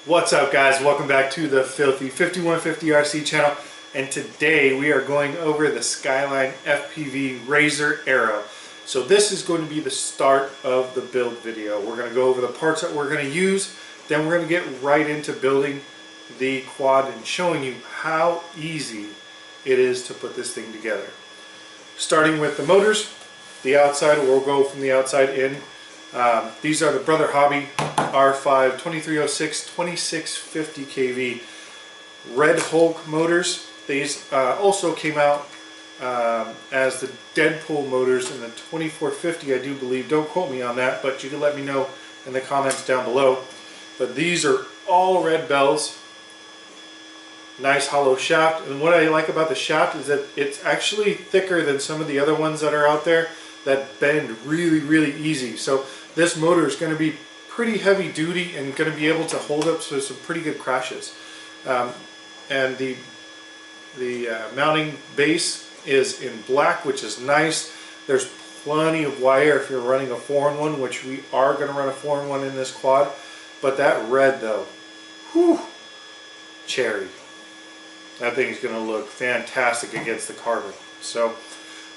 What's up, guys? Welcome back to the Filthy 5150 RC channel, and today we are going over the Skyline FPV Razor Aero. So this is going to be the start of the build video. We're going to go over the parts that we're going to use, then we're going to get right into building the quad and showing you how easy it is to put this thing together. Starting with the motors, the outside, we'll go from the outside in. These are the Brotherhobby R5 2306 2650 kV Red Hulk motors. These also came out as the Deadpool motors in the 2450, I do believe. Don't quote me on that, but you can let me know in the comments down below. But these are all red bells. Nice hollow shaft, and what I like about the shaft is that it's actually thicker than some of the other ones that are out there that bend really easy. So this motor is going to be pretty heavy duty and going to be able to hold up to some pretty good crashes. And the mounting base is in black, which is nice. There's plenty of wire if you're running a 4-in-1, which we are going to run a 4-in-1 in this quad. But that red though, whew, cherry. That thing's going to look fantastic against the carbon. So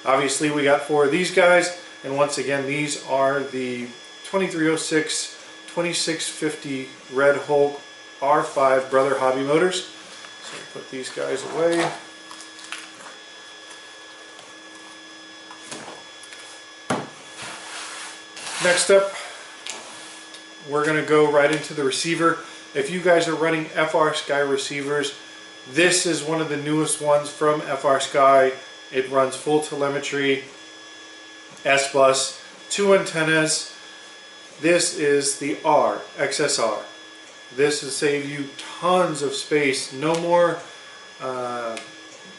obviously we got 4 of these guys, and once again these are the 2306 2650 Red Hulk R5 Brotherhobby motors. So put these guys away. Next up, we're going to go right into the receiver. If you guys are running FrSky receivers, this is one of the newest ones from FrSky. It runs full telemetry, S-Bus, 2 antennas. This is the R-XSR. This will save you tons of space. No more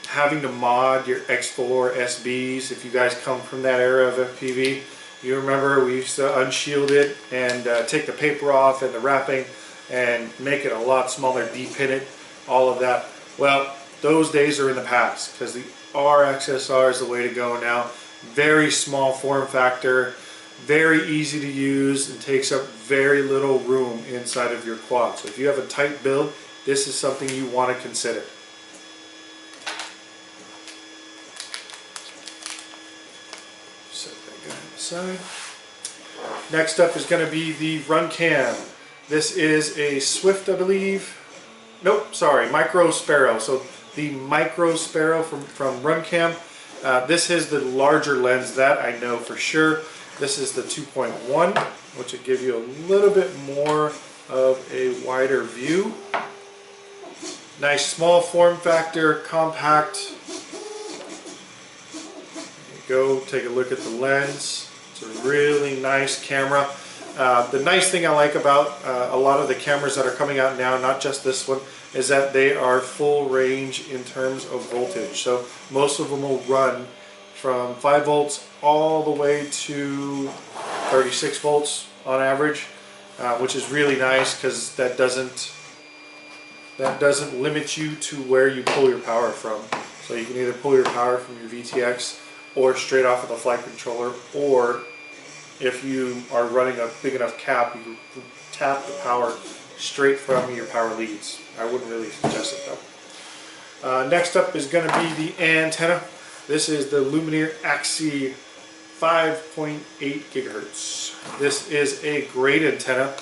having to mod your X4 SBs. If you guys come from that era of FPV, you remember we used to unshield it and take the paper off and the wrapping and make it a lot smaller, depin it, all of that. Well, those days are in the past because the R-XSR is the way to go now. Very small form factor, very easy to use, and takes up very little room inside of your quad. So if you have a tight build, this is something you want to consider. Set that guy aside. Next up is going to be the run cam. This is a Swift, I believe. Nope, sorry, Micro Sparrow. So the Micro Sparrow from RunCam. This is the larger lens, that I know for sure. This is the 2.1, which will give you a little bit more of a wider view. Nice small form factor, compact. There you go, take a look at the lens. It's a really nice camera. The nice thing I like about a lot of the cameras that are coming out now, not just this one, is that they are full range in terms of voltage. So most of them will run from 5 volts all the way to 36 volts on average, which is really nice because that doesn't limit you to where you pull your power from. So you can either pull your power from your VTX or straight off of the flight controller, or if you are running a big enough cap, you can tap the power straight from your power leads. I wouldn't really suggest it though. Next up is going to be the antenna. This is the Lumenier AXII 5.8 gigahertz. This is a great antenna,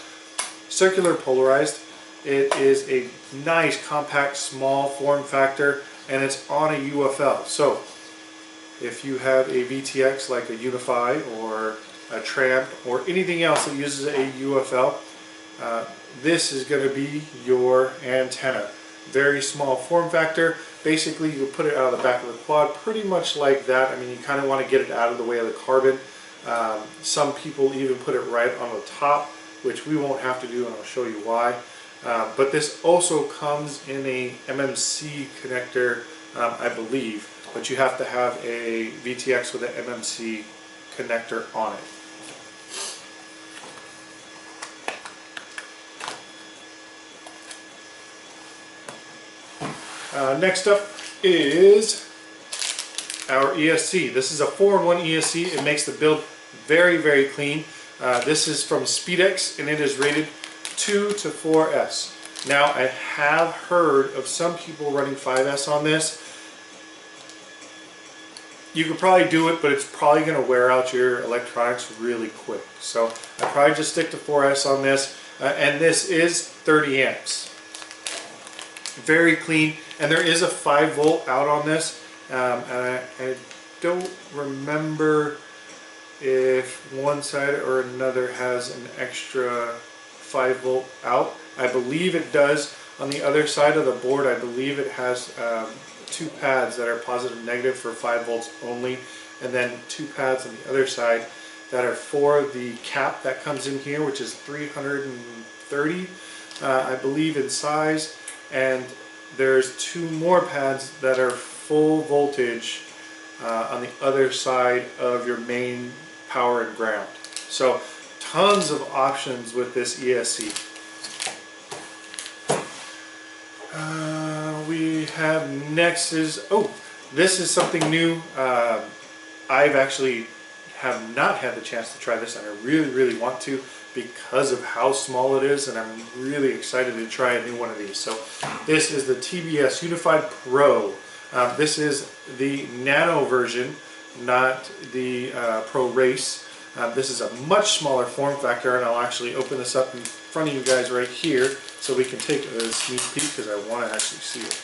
circular polarized. It is a nice compact small form factor, and it's on a U.FL. So if you have a VTX like a UNIFY or a Tramp or anything else that uses a U.FL, this is going to be your antenna. Very small form factor. Basically, you put it out of the back of the quad, pretty much like that. I mean, you kind of want to get it out of the way of the carbon. Some people even put it right on the top, which we won't have to do, and I'll show you why. But this also comes in a MMC connector, I believe, but you have to have a VTX with an MMC connector on it. Next up is our ESC. This is a 4-in-1 ESC. It makes the build very clean. This is from Spedix, and it is rated 2 to 4S. Now, I have heard of some people running 5S on this. You could probably do it, but it's probably going to wear out your electronics really quick. So I probably just stick to 4S on this. And this is 30 amps. Very clean. And there is a 5 volt out on this. And I don't remember if one side or another has an extra 5 volt out. I believe it does. On the other side of the board, I believe it has 2 pads that are positive and negative for 5 volts only, and then 2 pads on the other side that are for the cap that comes in here, which is 330 I believe in size, and there's 2 more pads that are full voltage on the other side of your main power and ground. So tons of options with this ESC. We have next is, this is something new. I've actually have not had the chance to try this, and I really want to because of how small it is, and I'm really excited to try a new one of these. So this is the TBS UNIFY Pro. This is the Nano version, not the Pro Race. This is a much smaller form factor, and I'll actually open this up in front of you guys right here so we can take a sneak peek because I want to actually see it.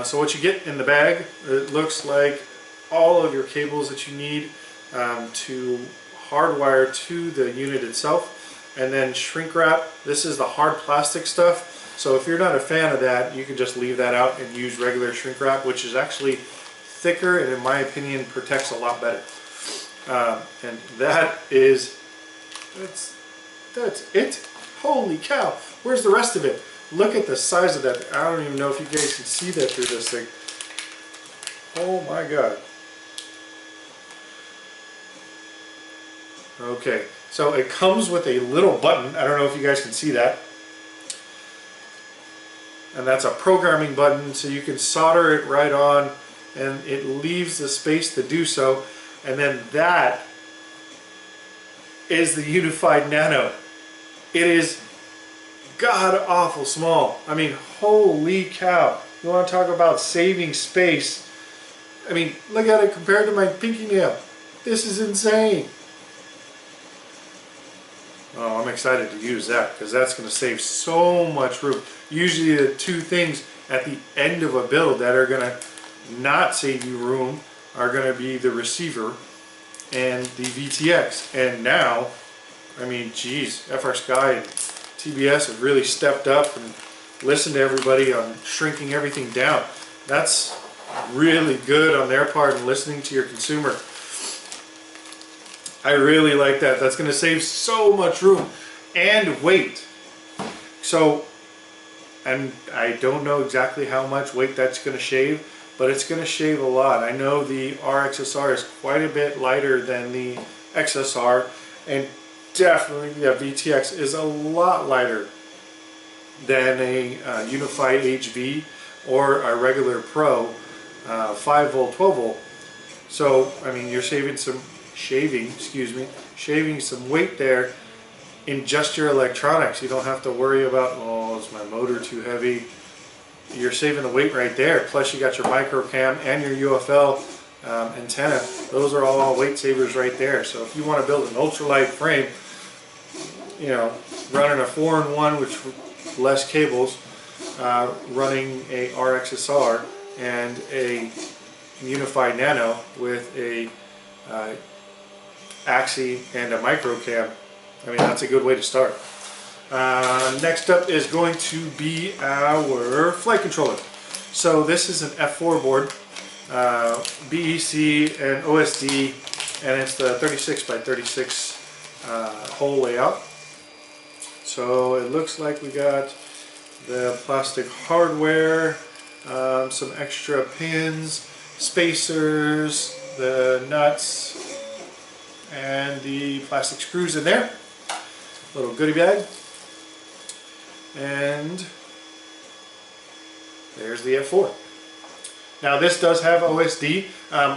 So what you get in the bag, it looks like all of your cables that you need to hardwire to the unit itself, and then shrink wrap. This is the hard plastic stuff, so if you're not a fan of that, you can just leave that out and use regular shrink wrap, which is actually thicker and in my opinion protects a lot better. And that is, that's it. Holy cow, where's the rest of it? Look at the size of that. I don't even know if you guys can see that through this thing. Oh my god. Okay, so it comes with a little button. I don't know if you guys can see that. And that's a programming button, so you can solder it right on, and it leaves the space to do so. And then that is the UNIFY Nano. It is god awful small. I mean, holy cow. You want to talk about saving space. I mean, look at it compared to my pinky nail. This is insane. Oh, I'm excited to use that because that's going to save so much room. Usually the 2 things at the end of a build that are going to not save you room are going to be the receiver and the VTX. And now, I mean, geez, FrSky and TBS have really stepped up and listened to everybody on shrinking everything down. That's really good on their part and listening to your consumer. I really like that. That's going to save so much room and weight. So, and I don't know exactly how much weight that's going to shave, but it's going to shave a lot. I know the R-XSR is quite a bit lighter than the XSR, and definitely the VTX is a lot lighter than a UNIFY HV or a regular Pro 5 volt, 12 volt. So, I mean, you're shaving some weight there in just your electronics. You don't have to worry about, oh, is my motor too heavy? You're saving the weight right there. Plus you got your micro cam and your U.F.L. Antenna. Those are all weight savers right there. So if you want to build an ultralight frame, you know, running a 4-in-1 with less cables, running a R-XSR and a UNIFY Nano with a AXII and a micro cam, I mean, that's a good way to start. Next up is going to be our flight controller. So this is an F4 board, BEC and OSD, and it's the 36 by 36 hole layout. So it looks like we got the plastic hardware, some extra pins, spacers, the nuts, and the plastic screws in there. Little goodie bag. And there's the F4. Now this does have OSD.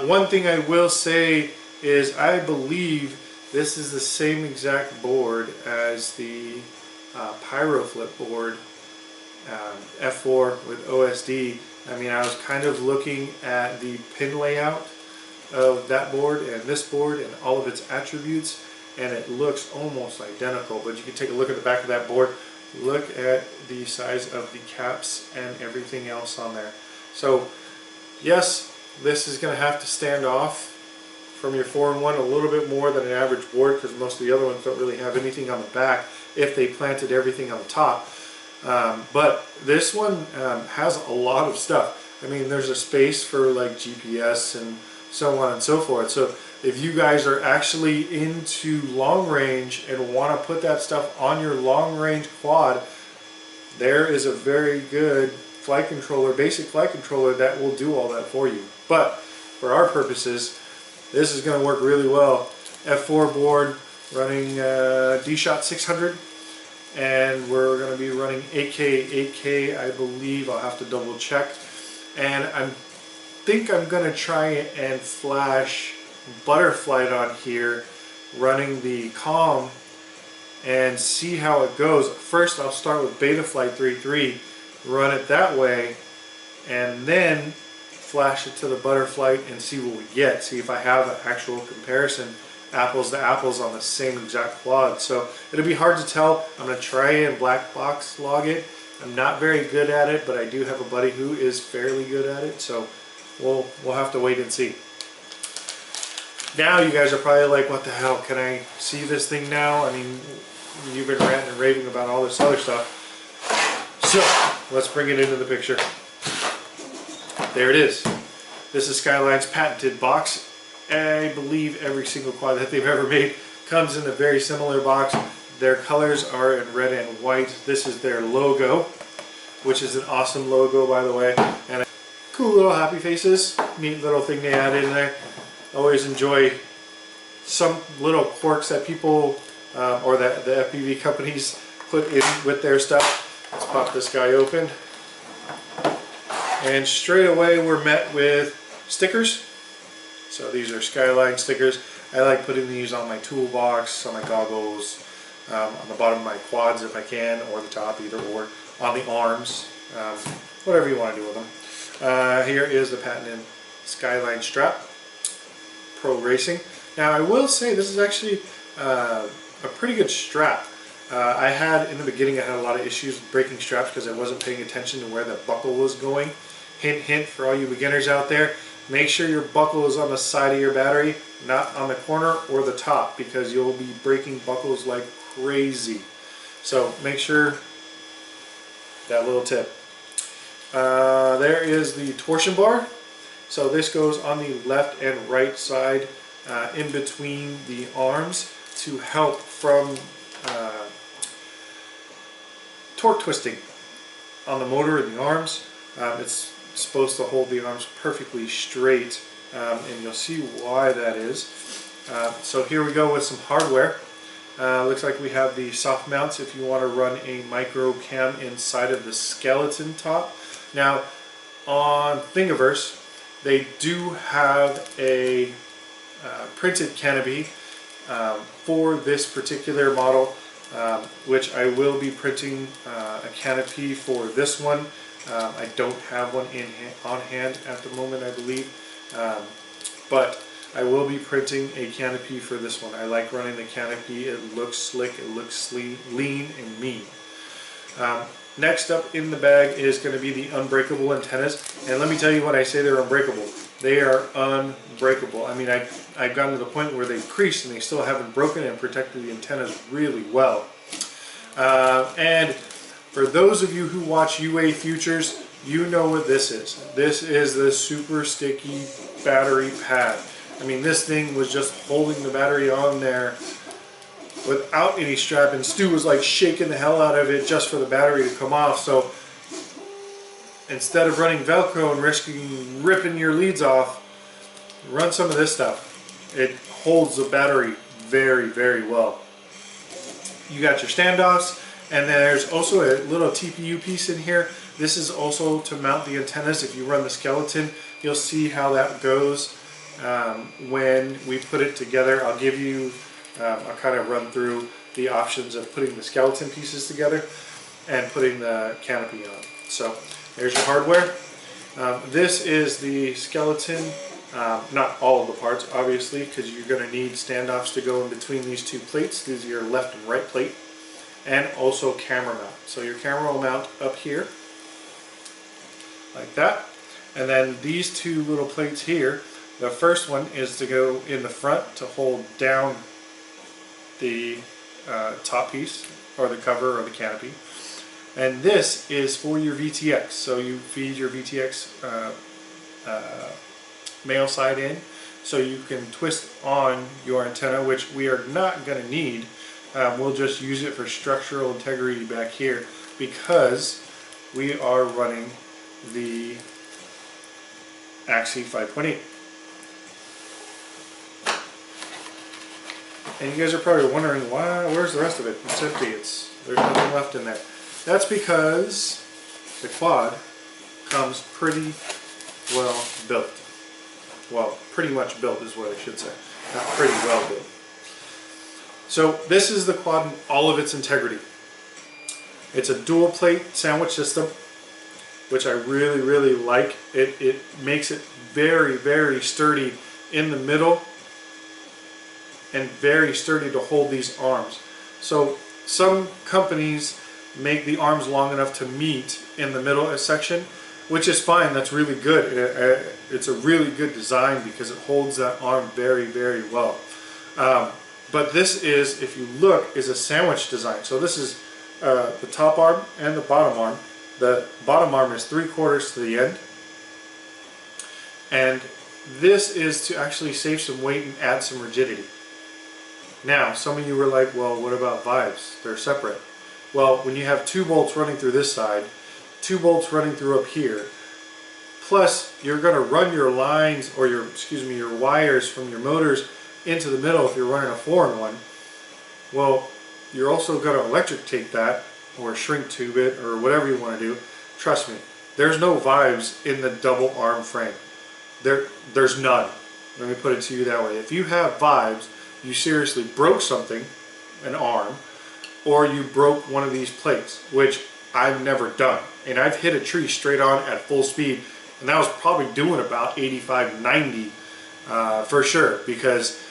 One thing I will say is I believe This is the same exact board as the Pyro Flip board, F4 with OSD. I mean, I was kind of looking at the pin layout of that board and this board and all of its attributes, and it looks almost identical. But you can take a look at the back of that board, look at the size of the caps and everything else on there. So yes, this is going to have to stand off from your 4-in-1 a little bit more than an average board, because most of the other ones don't really have anything on the back if they planted everything on the top. But this one has a lot of stuff. I mean, there's a space for like GPS and so on and so forth. So if you guys are actually into long range and want to put that stuff on your long range quad, there is a very good flight controller, basic flight controller, that will do all that for you. But for our purposes, this is going to work really well. F4 board running D-Shot 600, and we're going to be running 8K, I believe. I'll have to double check. And I think I'm going to try and flash Butterflight on here, running the COM, and see how it goes. First, I'll start with Betaflight 3.3, run it that way, and then flash it to the Butterflight and see what we get. See if I have an actual comparison, apples to apples, on the same exact quad. So it'll be hard to tell. I'm going to try and black box log it. I'm not very good at it, but I do have a buddy who is fairly good at it. So we'll have to wait and see. Now you guys are probably like, what the hell? Can I see this thing now? I mean, you've been ranting and raving about all this other stuff. So let's bring it into the picture. There it is. This is Skyline's patented box. I believe every single quad that they've ever made comes in a very similar box. Their colors are in red and white. This is their logo, which is an awesome logo, by the way. And cool little happy faces. Neat little thing they added in there. Always enjoy some little quirks that people or that the FPV companies put in with their stuff. Let's pop this guy open. And straight away we're met with stickers. So these are Skyline stickers. I like putting these on my toolbox, on my goggles, on the bottom of my quads if I can, or the top, either or, on the arms, whatever you want to do with them. Here is the patented Skyline strap, Pro Racing. Now I will say this is actually a pretty good strap. I had, in the beginning, I had a lot of issues with breaking straps because I wasn't paying attention to where the buckle was going. Hint, hint for all you beginners out there, make sure your buckle is on the side of your battery, not on the corner or the top, because you'll be breaking buckles like crazy. So make sure, that little tip. There is the torsion bar. So this goes on the left and right side in between the arms to help from torque twisting on the motor and the arms. It's supposed to hold the arms perfectly straight, and you'll see why that is. So here we go with some hardware. Looks like we have the soft mounts if you want to run a micro cam inside of the skeleton top. Now on Thingiverse they do have a printed canopy for this particular model, which I will be printing a canopy for this one. I don't have one on hand at the moment, I believe, but I will be printing a canopy for this one. I like running the canopy. It looks slick, it looks lean and mean. Next up in the bag is going to be the unbreakable antennas, and let me tell you, when I say they're unbreakable, they are unbreakable. I mean, I've gotten to the point where they've creased and they still haven't broken and protected the antennas really well. And for those of you who watch UA Futures, you know what this is. This is the super sticky battery pad. I mean, this thing was just holding the battery on there without any strap, and Stu was like shaking the hell out of it just for the battery to come off. So instead of running Velcro and risking ripping your leads off, run some of this stuff. It holds the battery very, very well. You got your standoffs, and there's also a little TPU piece in here. This is also to mount the antennas. If you run the skeleton, you'll see how that goes when we put it together. I'll give you I'll kind of run through the options of putting the skeleton pieces together and putting the canopy on. So there's your hardware. This is the skeleton, not all of the parts obviously, because you're going to need standoffs to go in between these two plates. These are your left and right plate, and also camera mount. So your camera will mount up here like that, and then these two little plates here, the first one is to go in the front to hold down the top piece or the cover or the canopy, and this is for your VTX. So you feed your VTX male side in, so you can twist on your antenna, which we are not going to need. We'll just use it for structural integrity back here because we are running the AXII 5.8. And you guys are probably wondering, why? Where's the rest of it? It's empty. There's nothing left in there. That's because the quad comes pretty well built. Well, pretty much built is what I should say. Not pretty well built. So this is the quad in all of its integrity. It's a dual plate sandwich system, which I really, really like. It makes it very, very sturdy in the middle and very sturdy to hold these arms. So some companies make the arms long enough to meet in the middle section, which is fine. That's really good. It's a really good design because it holds that arm very, very well. But this is, if you look, is a sandwich design. So this is the top arm and the bottom arm. The bottom arm is 3/4 to the end, and this is to actually save some weight and add some rigidity. Now, some of you were like, well, what about vibes? They're separate. Well, when you have 2 bolts running through this side, 2 bolts running through up here, plus you're going to run your lines, or your wires from your motors into the middle if you're running a 4-in-1. Well, you're also going to electric tape that, or shrink tube it, or whatever you want to do. Trust me, there's no vibes in the double arm frame. There's none. Let me put it to you that way. If you have vibes, you seriously broke something, an arm, or you broke one of these plates, which I've never done. And I've hit a tree straight on at full speed, and that was probably doing about 85, 90 for sure, because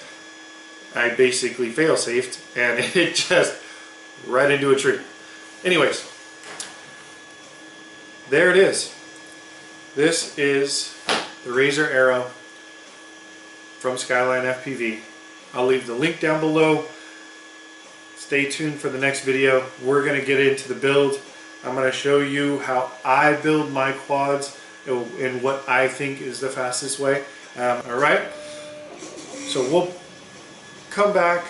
I basically fail-safed and it just right into a tree. Anyways, there it is. This is the Razor Aero from Skyline FPV. I'll leave the link down below. Stay tuned for the next video. We're going to get into the build. I'm going to show you how I build my quads and what I think is the fastest way. Alright, so we'll come back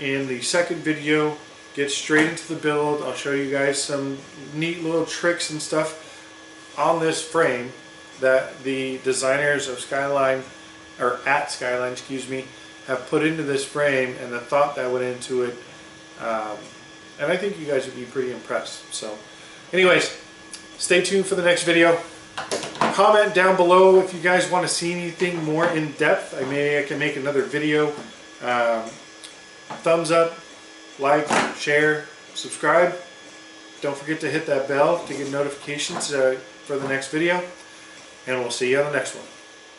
in the second video, get straight into the build. I'll show you guys some neat little tricks and stuff on this frame that the designers of Skyline, or at Skyline, excuse me, have put into this frame, and the thought that went into it. And I think you guys would be pretty impressed. So anyways, stay tuned for the next video. Comment down below if you guys want to see anything more in depth. I can make another video. Thumbs up, like, share, subscribe. Don't forget to hit that bell to get notifications for the next video. And we'll see you on the next one.